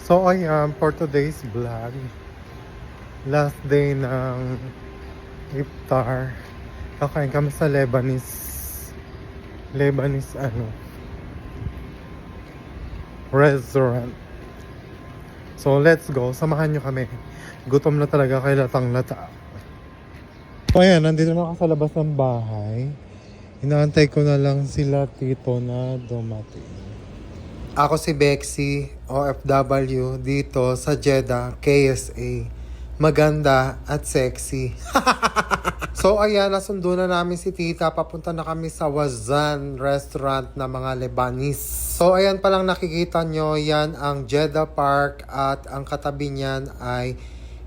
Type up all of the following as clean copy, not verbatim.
So ayan, for today's vlog, last day ng iftar. Kakain kami sa Lebanese restaurant. So let's go, samahan nyo kami. Gutom na talaga, kay latang lata. So ayan, nandito na ako sa labas ng bahay. Inaantay ko na lang sila tito na dumating. Ako si Bexy, OFW dito sa Jeddah, KSA. Maganda at sexy. So ayan, nasundo na namin si tita. Papunta na kami sa Wazan restaurant na mga Lebanese. So ayan palang nakikita nyo, yan ang Jeddah Park at ang katabi niyan ay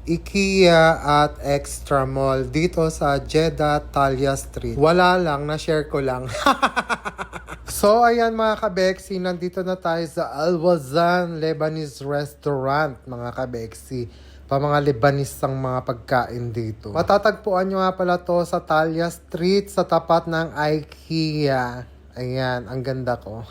IKEA at Extra Mall dito sa Jeddah Talia Street. Wala lang, na-share ko lang. So ayan mga kabeksi, nandito na tayo sa Al Wazan Lebanese Restaurant mga kabeksi. Pa mga Lebanese ang mga pagkain dito. Matatagpuan nyo nga pala to sa Talia Street sa tapat ng IKEA. Ayan, ang ganda ko.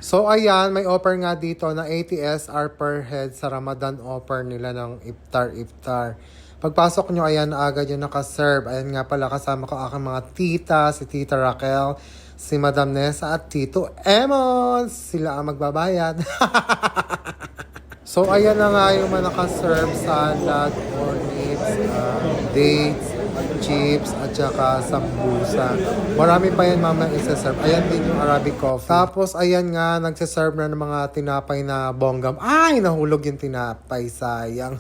So ayan, may offer nga dito na 80 SR per head sa Ramadan offer nila ng iftar. Pagpasok nyo, ayan, agad yung nakaserve. Ayan nga pala, kasama ko aking mga tita, si Tita Raquel, si Madam Nessa at Tito Emons. Sila ang magbabayad. So ayan na nga yung mga nakaserve, salad, cornets, dates, chips, at saka sambusa. Marami pa yan mama isa-serve. Ayan din yung Arabic coffee. Tapos ayan nga, nagsiserve na ng mga tinapay na bonggam. Ay, nahulog yung tinapay, sayang.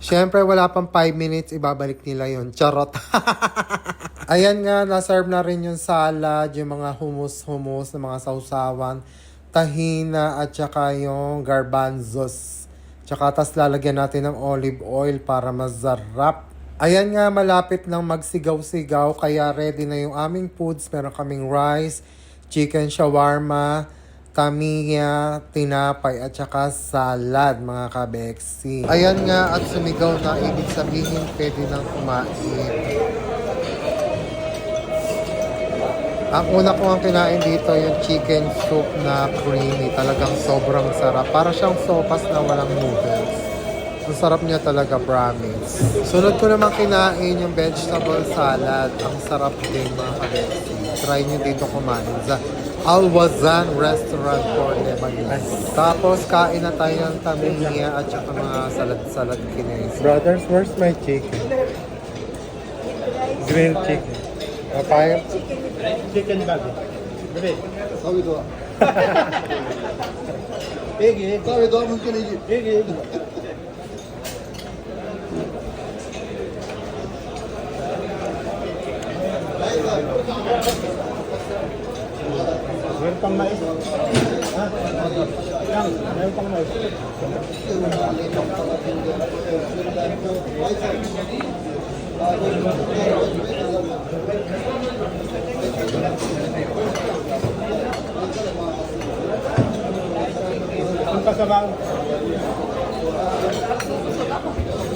Siyempre, wala pang 5 minutes, ibabalik nila yun. Charot. Ayan nga, naserve na rin yung salad, yung mga hummus na mga sausawan, tahina, at saka yung garbanzos. Tsaka tas lalagyan natin ng olive oil para masarap. Ayan nga, malapit lang magsigaw-sigaw, kaya ready na yung aming foods. Meron kaming rice, chicken shawarma, tamiya, tinapay, at saka salad, mga kabeksi. Ayan nga, at sumigaw na, ibig sabihin, pwede nang kumain. Ang una ko ang kinain dito, yung chicken soup na creamy. Talagang sobrang sarap. Para siyang sopas na walang noodles. Ang sarap niya talaga, promise. Sunod ko naman kinain yung vegetable salad. Ang sarap din, mga kabeksi. Try nyo dito kumain sa Al Wazan Restaurant for Lebanese. Tapos, kain na tayo ng tamiya at saka mga salad-salad kines. Brothers, where's my chicken? Grilled chicken. Papaya? Chicken bag. Bebe. Sabi ko. Ege. Sabi ko, mungkin ege. Ege. Meron pang mais. Ha? Yang, meron pang mais. Ang kasabaw.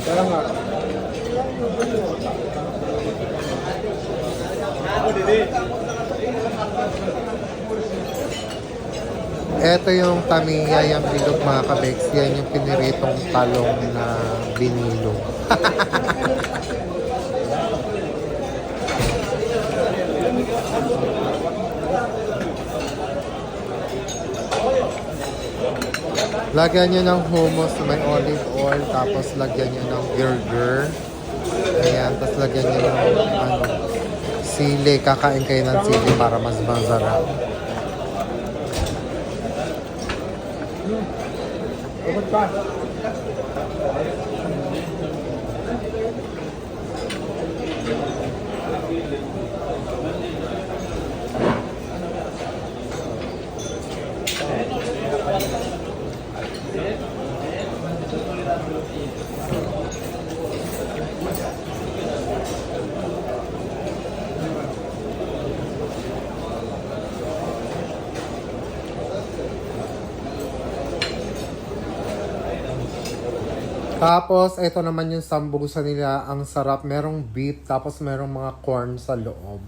Pero nga. Ako dito. Ito yung tamiya, yung bilog mga kabeks. Yan yung piniritong talong na binilo. Lagyan nyo ng hummus na may olive oil. Tapos lagyan nyo ng burger. Ayan, tapos lagyan nyo ng sili. Kakain kayo ng sili para mas masarap. Ubod pa. Tapos, ito naman yung sambusa nila. Ang sarap. Merong beef, tapos merong mga corn sa loob.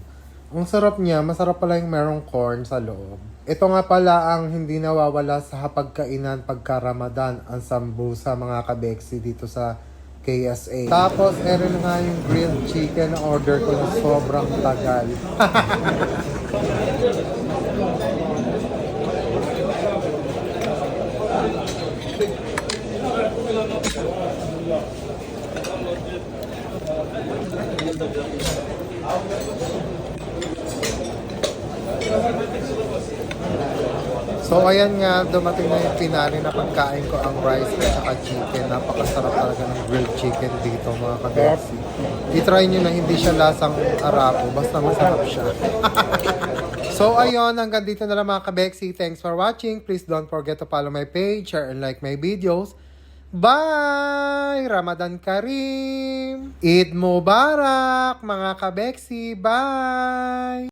Ang sarap niya. Masarap pala yung merong corn sa loob. Ito nga pala ang hindi nawawala sa hapagkainan pagka Ramadan, ang sambusa mga kabeksi dito sa KSA. Tapos, erin nga yung grilled chicken na order ko na sobrang tagal. So ayan nga, dumating na yung pinali na pagkain ko, ang rice at saka chicken. Napakasarap talaga ng grilled chicken dito mga kabesi. I-try nyo na, hindi siya lasang Arabo, basta masarap siya. So ayun, hanggang dito na lang mga kabexi. Thanks for watching. Please don't forget to follow my page, share and like my videos. Bye! Ramadan Kareem! Eid Mubarak mga kabexi! Bye!